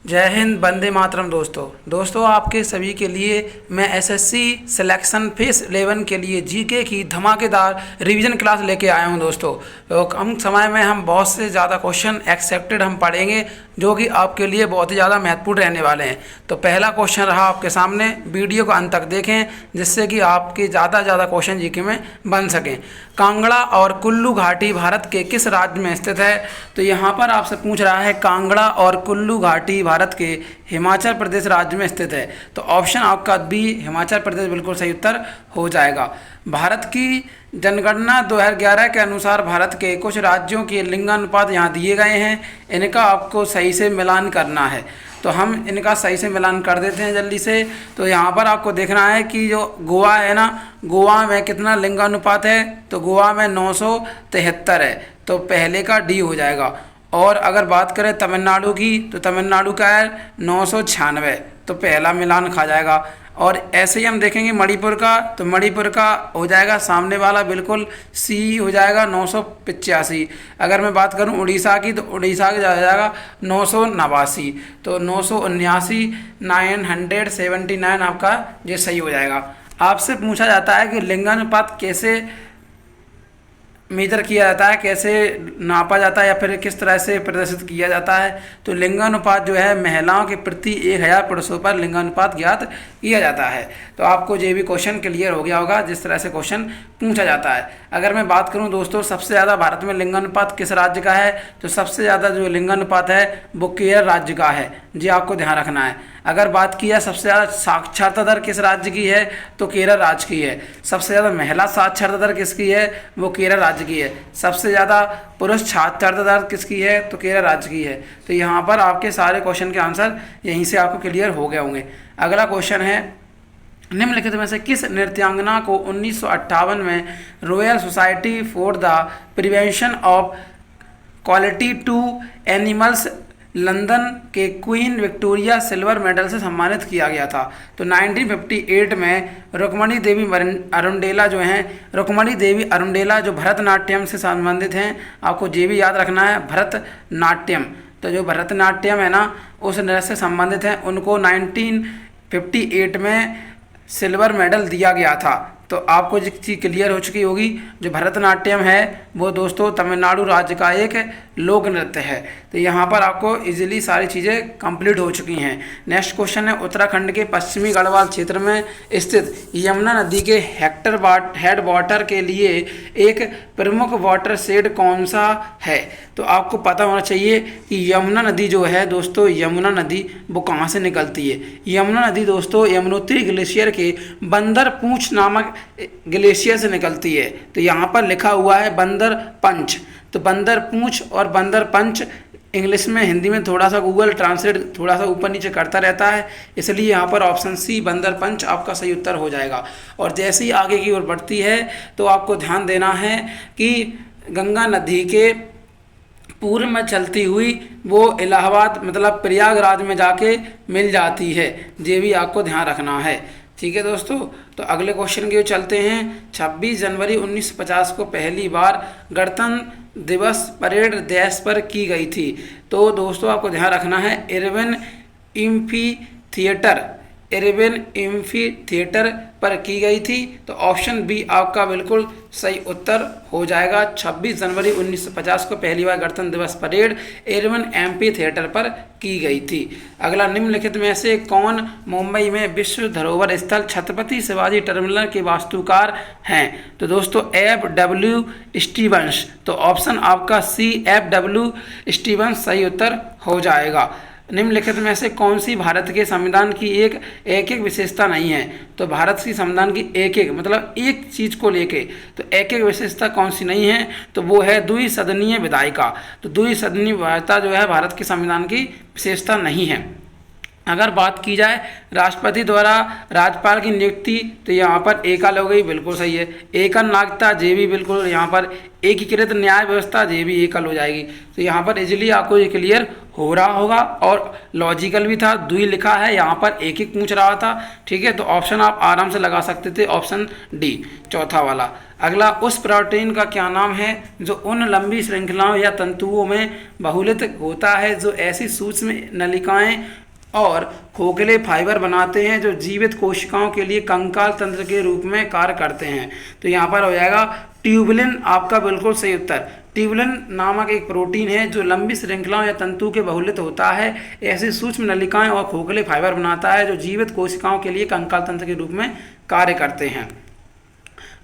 जय हिंद, वंदे मातरम। दोस्तों आपके सभी के लिए मैं एसएससी सिलेक्शन फेस 11 के लिए जीके की धमाकेदार रिवीजन क्लास लेके आया हूं। दोस्तों तो कम समय में हम बहुत से ज़्यादा क्वेश्चन एक्सेप्टेड हम पढ़ेंगे जो कि आपके लिए बहुत ही ज़्यादा महत्वपूर्ण रहने वाले हैं। तो पहला क्वेश्चन रहा आपके सामने, वीडियो को अंत तक देखें जिससे कि आपके ज़्यादा क्वेश्चन जीके में बन सकें। कांगड़ा और कुल्लू घाटी भारत के किस राज्य में स्थित है? तो यहाँ पर आपसे पूछ रहा है कांगड़ा और कुल्लू घाटी भारत के हिमाचल प्रदेश राज्य में स्थित है। तो ऑप्शन आपका बी हिमाचल प्रदेश बिल्कुल सही उत्तर हो जाएगा। भारत की जनगणना 2011 के अनुसार भारत के कुछ राज्यों के लिंगानुपात यहाँ दिए गए हैं, इनका आपको सही से मिलान करना है। तो हम इनका सही से मिलान कर देते हैं जल्दी से। तो यहाँ पर आपको देखना है कि जो गोवा है ना, गोवा में कितना लिंगानुपात है? तो गोवा में 973 है, तो पहले का डी हो जाएगा। और अगर बात करें तमिलनाडु की, तो तमिलनाडु का है 996, तो पहला मिलान खा जाएगा। और ऐसे ही हम देखेंगे मणिपुर का, तो मणिपुर का हो जाएगा सामने वाला बिल्कुल सी हो जाएगा 985। अगर मैं बात करूं उड़ीसा की, तो उड़ीसा का हो जाएगा 989, तो 979 979 आपका ये सही हो जाएगा। आपसे पूछा जाता है कि लिंगानुपात कैसे मेजर किया जाता है, कैसे नापा जाता है या फिर किस तरह से प्रदर्शित किया जाता है? तो लिंगानुपात जो है महिलाओं के प्रति 1000 पुरुषों पर लिंगानुपात ज्ञात किया जाता है। तो आपको ये भी क्वेश्चन क्लियर हो गया होगा जिस तरह से क्वेश्चन पूछा जाता है। अगर मैं बात करूं दोस्तों सबसे ज़्यादा भारत में लिंगानुपात किस राज्य का है, तो सबसे ज़्यादा जो लिंगानुपात है वो केरल राज्य का है, जी आपको ध्यान रखना है। अगर बात की है सबसे ज़्यादा साक्षरता दर किस राज्य की है, तो केरल राज्य की है। सबसे ज़्यादा महिला साक्षरता दर किसकी है, वो केरल राज्य की है। सबसे ज़्यादा पुरुष साक्षरता दर किसकी है, तो केरल राज्य की है। तो यहाँ पर आपके सारे क्वेश्चन के आंसर यहीं से आपको क्लियर हो गए होंगे। अगला क्वेश्चन है, निम्नलिखित में से किस नृत्यांगना को 1958 में royal society for the prevention of cruelty to animals London के क्वीन विक्टोरिया सिल्वर मेडल से सम्मानित किया गया था? तो 1958 में रुक्मणी देवी अरुंडेला जो हैं, रुक्मणी देवी अरुंडेला जो भरतनाट्यम से संबंधित हैं, आपको ये भी याद रखना है भरतनाट्यम। तो जो भरतनाट्यम है ना उस नृत्य से संबंधित हैं, उनको 1958 में सिल्वर मेडल दिया गया था। तो आपको जो चीज़ क्लियर हो चुकी होगी, जो भरतनाट्यम है वो दोस्तों तमिलनाडु राज्य का एक लोक नृत्य है। तो यहाँ पर आपको इजीली सारी चीज़ें कंप्लीट हो चुकी हैं। नेक्स्ट क्वेश्चन है, उत्तराखंड के पश्चिमी गढ़वाल क्षेत्र में स्थित यमुना नदी के हेड वाटर के लिए एक प्रमुख वाटर शेड कौन सा है? तो आपको पता होना चाहिए कि यमुना नदी जो है दोस्तों, यमुना नदी वो कहाँ से निकलती है। यमुना नदी दोस्तों यमुनोत्री ग्लेशियर के बंदर पूंछ नामक ग्लेशियर से निकलती है। तो यहाँ पर लिखा हुआ है बंदर पंच, तो बंदर पूंछ और बंदर पंच इंग्लिश में, हिंदी में थोड़ा सा गूगल ट्रांसलेट थोड़ा सा ऊपर नीचे करता रहता है, इसलिए यहाँ पर ऑप्शन सी बंदर पंच आपका सही उत्तर हो जाएगा। और जैसे ही आगे की ओर बढ़ती है तो आपको ध्यान देना है कि गंगा नदी के पूर्व में चलती हुई वो इलाहाबाद मतलब प्रयागराज में जाके मिल जाती है, ये भी आपको ध्यान रखना है। ठीक है दोस्तों, तो अगले क्वेश्चन की ओर चलते हैं। 26 जनवरी 1950 को पहली बार गणतंत्र दिवस परेड देश पर की गई थी। तो दोस्तों आपको ध्यान रखना है इरविन एम्फी थिएटर पर की गई थी। तो ऑप्शन बी आपका बिल्कुल सही उत्तर हो जाएगा। 26 जनवरी 1950 को पहली बार गणतंत्र दिवस परेड इरविन एम्फी थिएटर पर की गई थी। अगला, निम्नलिखित में से कौन मुंबई में विश्व धरोहर स्थल छत्रपति शिवाजी टर्मिनल के वास्तुकार हैं? तो दोस्तों F.W. स्टीवंस। तो ऑप्शन आपका सी F.W. स्टीवंस सही उत्तर हो जाएगा। निम्नलिखित में से कौन सी भारत के संविधान की एक विशेषता नहीं है? तो भारत की संविधान की एक मतलब एक चीज़ को लेके तो एक विशेषता कौन सी नहीं है? तो वो है द्विसदनीय विधायिका। तो द्विसदनीय विधायिका जो है भारत के संविधान की विशेषता नहीं है। अगर बात की जाए राष्ट्रपति द्वारा राज्यपाल की नियुक्ति, तो यहाँ पर एकल हो गई, बिल्कुल सही है। एकल नागरिकता, ये भी बिल्कुल यहाँ पर। एकीकृत न्याय व्यवस्था, ये भी एकल हो जाएगी। तो यहाँ पर इजीली आपको ये क्लियर हो रहा होगा और लॉजिकल भी था। दुई लिखा है यहाँ पर, एक एक पूछ रहा था, ठीक है। तो ऑप्शन आप आराम से लगा सकते थे, ऑप्शन डी चौथा वाला। अगला, उस प्रोटीन का क्या नाम है जो उन लंबी श्रृंखलाओं या तंतुओं में बहुलित होता है जो ऐसी सूक्ष्म नलिकाएं और खोखले फाइबर बनाते हैं जो जीवित कोशिकाओं के लिए कंकाल तंत्र के रूप में कार्य करते हैं। तो यहाँ पर हो जाएगा ट्यूबुलिन, आपका बिल्कुल सही उत्तर। ट्यूबुलिन नामक एक प्रोटीन है जो लंबी श्रृंखलाओं या तंतु के बहुलित होता है, ऐसी सूक्ष्म नलिकाएं और खोखले फाइबर बनाता है जो जीवित कोशिकाओं के लिए कंकाल तंत्र के रूप में कार्य करते हैं।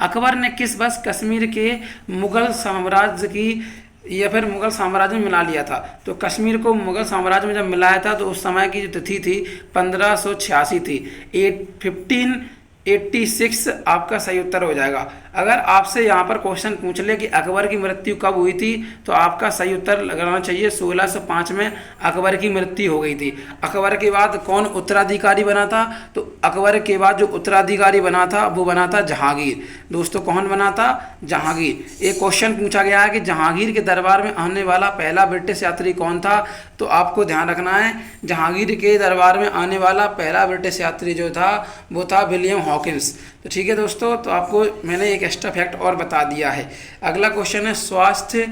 अकबर ने किस वर्ष कश्मीर के मुगल साम्राज्य की या फिर मुगल साम्राज्य में मिला लिया था? तो कश्मीर को मुगल साम्राज्य में जब मिलाया था तो उस समय की जो तिथि थी 1586 थी। 1586 आपका सही उत्तर हो जाएगा। अगर आपसे यहाँ पर क्वेश्चन पूछ ले कि अकबर की मृत्यु कब हुई थी, तो आपका सही उत्तर लगाना चाहिए 1605 में अकबर की मृत्यु हो गई थी। अकबर के बाद कौन उत्तराधिकारी बना था? तो अकबर के बाद जो उत्तराधिकारी बना था वो बना था जहांगीर। दोस्तों कौन बना था? जहांगीर। एक क्वेश्चन पूछा गया है कि जहांगीर के दरबार में आने वाला पहला ब्रिटिश यात्री कौन था? तो आपको ध्यान रखना है, जहांगीर के दरबार में आने वाला पहला ब्रिटिश यात्री जो था वो था विलियम हॉकिंस। तो ठीक है दोस्तों, तो आपको मैंने एक एक्स्ट्रा फैक्ट और बता दिया है। अगला क्वेश्चन है, स्वास्थ्य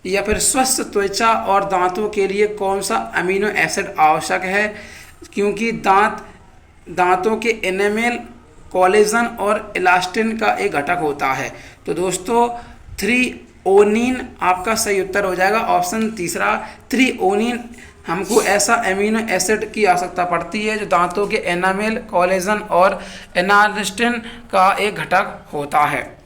या फिर स्वस्थ त्वचा और दांतों के लिए कौन सा अमीनो एसिड आवश्यक है? क्योंकि दांतों के एनेमेल कोलेजन और इलास्टिन का एक घटक होता है। तो दोस्तों थ्रीओनिन आपका सही उत्तर हो जाएगा, ऑप्शन तीसरा थ्रीओनिन। हमको ऐसा एमिनो एसिड की आवश्यकता पड़ती है जो दांतों के एनामेल, कोलेजन और इलास्टिन का एक घटक होता है।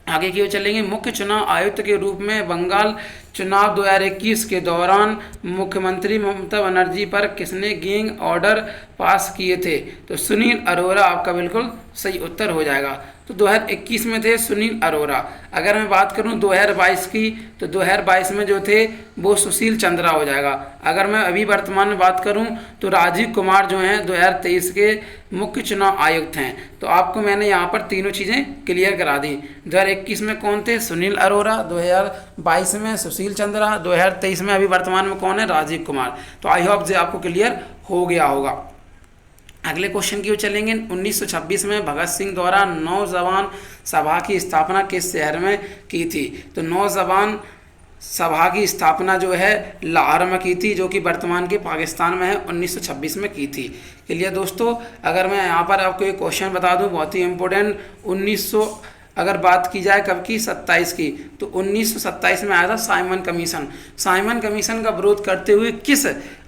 आगे की ओर चलेंगे। मुख्य चुनाव आयुक्त के रूप में बंगाल चुनाव 2021 के दौरान मुख्यमंत्री ममता बनर्जी पर किसने गैंग ऑर्डर पास किए थे? तो सुनील अरोरा आपका बिल्कुल सही उत्तर हो जाएगा। तो 2021 में थे सुनील अरोरा। अगर मैं बात करूं 2022 की, तो 2022 में जो थे वो सुशील चंद्रा हो जाएगा। अगर मैं अभी वर्तमान में बात करूं तो राजीव कुमार जो हैं 2023 के मुख्य चुनाव आयुक्त हैं। तो आपको मैंने यहां पर तीनों चीज़ें क्लियर करा दी। 2021 में कौन थे? सुनील अरोरा। 2022 में सुशील चंद्रा। 2023 में अभी वर्तमान में कौन है? राजीव कुमार। तो आई होप जे आपको क्लियर हो गया होगा। अगले क्वेश्चन की ओर चलेंगे। 1926 में भगत सिंह द्वारा नौजवान सभा की स्थापना किस शहर में की थी? तो नौजवान सभा की स्थापना जो है लाहौर में की थी, जो कि वर्तमान के पाकिस्तान में है। 1926 में की थी। क्लियर दोस्तों। अगर मैं यहाँ पर आपको एक क्वेश्चन बता दूँ बहुत ही इम्पोर्टेंट, 1900 अगर बात की जाए कब की? 27 की। तो 1927 में आया था साइमन कमीशन। साइमन कमीशन का विरोध करते हुए किस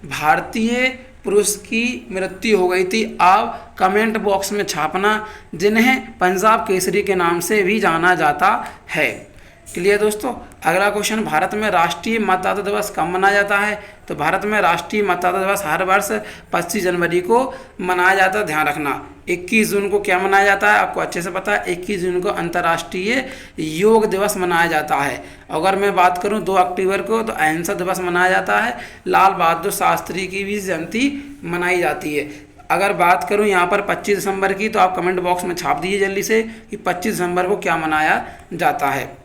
भारतीय पुरुष की मृत्यु हो गई थी? आप कमेंट बॉक्स में छापना, जिन्हें पंजाब केसरी के नाम से भी जाना जाता है। क्लियर दोस्तों। अगला क्वेश्चन, भारत में राष्ट्रीय मतदाता दिवस कब मनाया जाता है? तो भारत में राष्ट्रीय मतदाता दिवस हर वर्ष 25 जनवरी को मनाया जाता है। ध्यान रखना। 21 जून को क्या मनाया जाता है? आपको अच्छे से पता है, 21 जून को अंतर्राष्ट्रीय योग दिवस मनाया जाता है। अगर मैं बात करूं 2 अक्टूबर को तो अहिंसा दिवस मनाया जाता है। लाल बहादुर शास्त्री की भी जयंती मनाई जाती है। अगर बात करूं यहाँ पर 25 दिसंबर की, तो आप कमेंट बॉक्स में छाप दीजिए जल्दी से कि 25 दिसंबर को क्या मनाया जाता है।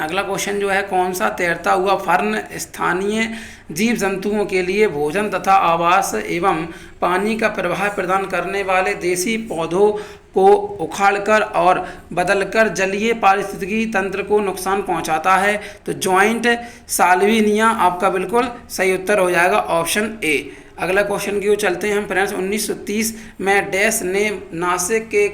अगला क्वेश्चन जो है, कौन सा तैरता हुआ फर्न स्थानीय जीव जंतुओं के लिए भोजन तथा आवास एवं पानी का प्रवाह प्रदान करने वाले देसी पौधों को उखाड़कर और बदलकर जलीय पारिस्थितिकी तंत्र को नुकसान पहुंचाता है? तो जॉइंट साल्विनिया आपका बिल्कुल सही उत्तर हो जाएगा, ऑप्शन ए। अगला क्वेश्चन की ओर चलते हैं हम फ्रेंड्स। 1930 में डैश ने नासिक के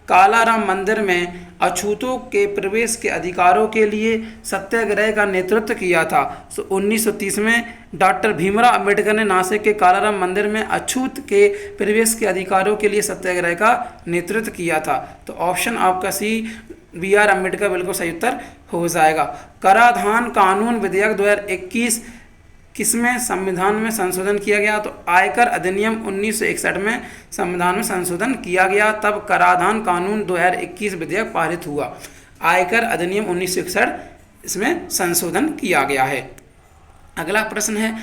कालाराम मंदिर में अछूतों के प्रवेश के अधिकारों के लिए सत्याग्रह का नेतृत्व किया था? तो 1930 में डॉक्टर भीमराव अंबेडकर ने नासिक के कालाराम मंदिर में अछूत के प्रवेश के अधिकारों के लिए सत्याग्रह का नेतृत्व किया था। तो ऑप्शन आपका सी, BR अम्बेडकर बिल्कुल सही उत्तर हो जाएगा। कराधान कानून विधेयक 2021 किसमें संविधान में संशोधन किया गया? तो आयकर अधिनियम 1961 में संविधान में संशोधन किया गया, तब कराधान कानून 2021 विधेयक पारित हुआ। आयकर अधिनियम 1961 इसमें संशोधन किया गया है। अगला प्रश्न है,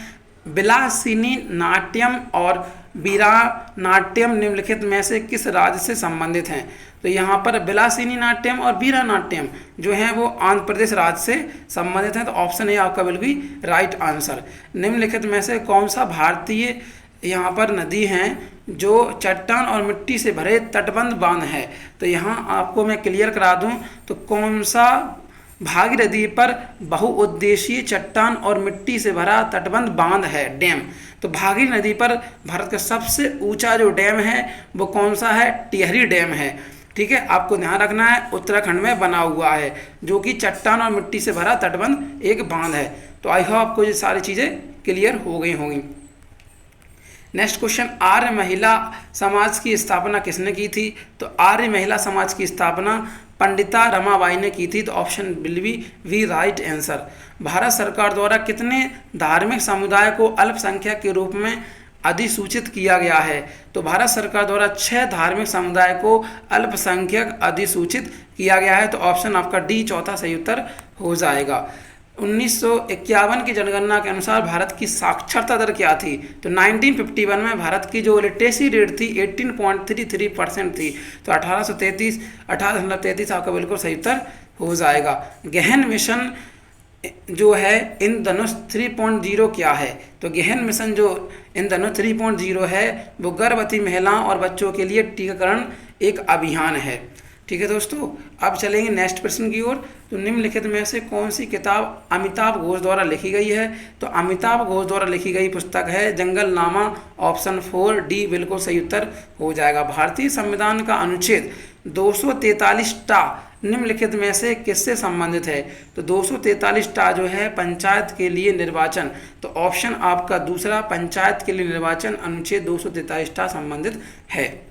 विलासिनी नाट्यम और वीरानाट्यम निम्नलिखित में से किस राज्य से संबंधित हैं? तो यहाँ पर विलासिनी नाट्यम और वीरानाट्यम जो हैं वो आंध्र प्रदेश राज्य से संबंधित हैं। तो ऑप्शन ए आपका बिल्कुल राइट आंसर। निम्नलिखित में से कौन सा भारतीय यहाँ पर नदी हैं जो चट्टान और मिट्टी से भरे तटबंध बांध है? तो यहाँ आपको मैं क्लियर करा दूँ, तो कौन सा भागीरथी पर बहुउद्देशीय चट्टान और मिट्टी से भरा तटबंध बांध है, डैम? तो भागीरथी नदी पर भारत का सबसे ऊंचा जो डैम है वो कौन सा है? टिहरी डैम है। ठीक है, आपको ध्यान रखना है, उत्तराखंड में बना हुआ है, जो कि चट्टान और मिट्टी से भरा तटबंध एक बांध है। तो आई होप आपको ये सारी चीज़ें क्लियर हो गई होंगी। नेक्स्ट क्वेश्चन, आर्य महिला समाज की स्थापना किसने की थी? तो आर्य महिला समाज की स्थापना पंडिता रमाबाई ने की थी। तो option will be B right answer. Bharat सरकार द्वारा कितने धार्मिक समुदाय को अल्पसंख्यक के रूप में अधिसूचित किया गया है? तो भारत सरकार द्वारा 6 धार्मिक समुदाय को अल्पसंख्यक अधिसूचित किया गया है। तो ऑप्शन आपका डी चौथा सही उत्तर हो जाएगा। 1951 की जनगणना के अनुसार भारत की साक्षरता दर क्या थी? तो 1951 में भारत की जो लिटरेसी रेट थी 18.33% थी। तो 1833 आपका बिल्कुल सही उत्तर हो जाएगा। गहन मिशन जो है इंद्रधनुष 3.0 क्या है? तो गहन मिशन जो इंद्रधनुष 3.0 है वो गर्भवती महिलाओं और बच्चों के लिए टीकाकरण एक अभियान है। ठीक है दोस्तों, अब चलेंगे नेक्स्ट प्रश्न की ओर। तो निम्नलिखित में से कौन सी किताब अमिताभ घोष द्वारा लिखी गई है? तो अमिताभ घोष द्वारा लिखी गई पुस्तक है जंगलनामा। ऑप्शन 4 डी बिल्कुल सही उत्तर हो जाएगा। भारतीय संविधान का अनुच्छेद 243 निम्नलिखित में से किससे संबंधित है? तो 243 जो है पंचायत के लिए निर्वाचन। तो ऑप्शन आपका दूसरा पंचायत के लिए निर्वाचन अनुच्छेद 243 संबंधित है।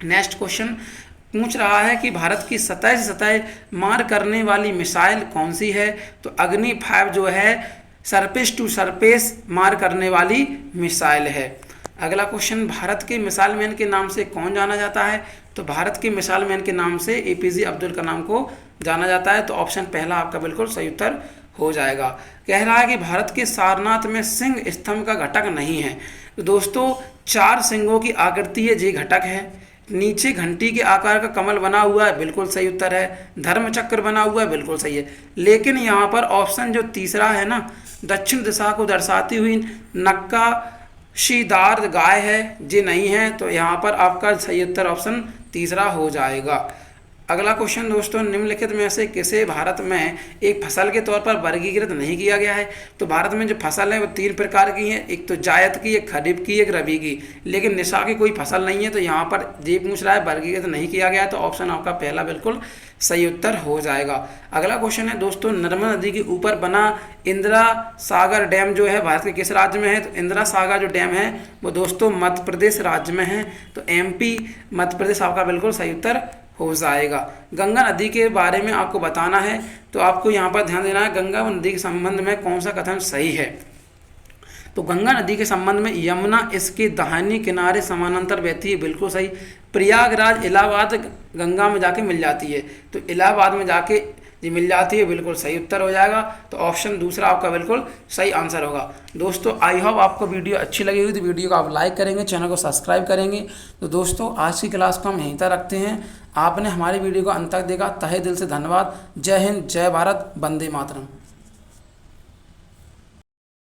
नेक्स्ट क्वेश्चन पूछ रहा है कि भारत की सतह से सतह मार करने वाली मिसाइल कौन सी है? तो अग्नि 5 जो है सरफेस टू सरफेस मार करने वाली मिसाइल है। अगला क्वेश्चन, भारत के मिसाइल मैन के नाम से कौन जाना जाता है? तो भारत के मिसाइल मैन के नाम से एपीजे अब्दुल कलाम को जाना जाता है। तो ऑप्शन पहला आपका बिल्कुल सही उत्तर हो जाएगा। कह रहा है कि भारत के सारनाथ में सिंह स्तंभ का घटक नहीं है। तो दोस्तों 4 सिंहों की आकृति है, जे घटक है। नीचे घंटी के आकार का कमल बना हुआ है, बिल्कुल सही उत्तर है। धर्म चक्र बना हुआ है, बिल्कुल सही है। लेकिन यहाँ पर ऑप्शन जो तीसरा है ना, दक्षिण दिशा को दर्शाती हुई नक्काशीदार गाय है, ये नहीं है। तो यहाँ पर आपका सही उत्तर ऑप्शन तीसरा हो जाएगा। अगला क्वेश्चन दोस्तों, निम्नलिखित में से किसे भारत में एक फसल के तौर पर वर्गीकृत नहीं किया गया है? तो भारत में जो फसल है वो 3 प्रकार की है, एक तो जायद की, एक खरीफ की, एक रबी की। लेकिन निशा की कोई फसल नहीं है। तो यहाँ पर ये पूछ रहा है वर्गीकृत नहीं किया गया है। तो ऑप्शन आपका पहला बिल्कुल सही उत्तर हो जाएगा। अगला क्वेश्चन है दोस्तों, नर्मदा नदी के ऊपर बना इंदिरा सागर डैम जो है भारत के किस राज्य में है? तो इंदिरा सागर जो डैम है वो दोस्तों मध्य प्रदेश राज्य में है। तो एमपी मध्य प्रदेश आपका बिल्कुल सही उत्तर हो जाएगा। गंगा नदी के बारे में आपको बताना है। तो आपको यहाँ पर ध्यान देना है, गंगा नदी के संबंध में कौन सा कथन सही है? तो गंगा नदी के संबंध में यमुना इसके दाहिने किनारे समानांतर बहती है, बिल्कुल सही। प्रयागराज इलाहाबाद गंगा में जाके मिल जाती है। तो इलाहाबाद में जाके जी मिल जाती है, बिल्कुल सही उत्तर हो जाएगा। तो ऑप्शन दूसरा आपका बिल्कुल सही आंसर होगा। दोस्तों आई होप आपको वीडियो अच्छी लगी हुई, तो वीडियो को आप लाइक करेंगे, चैनल को सब्सक्राइब करेंगे। तो दोस्तों आज की क्लास को हम यहीं तक रखते हैं। आपने हमारी वीडियो को अंत तक देखा, तहे दिल से धन्यवाद। जय हिंद, जय भारत, वंदे मातरम।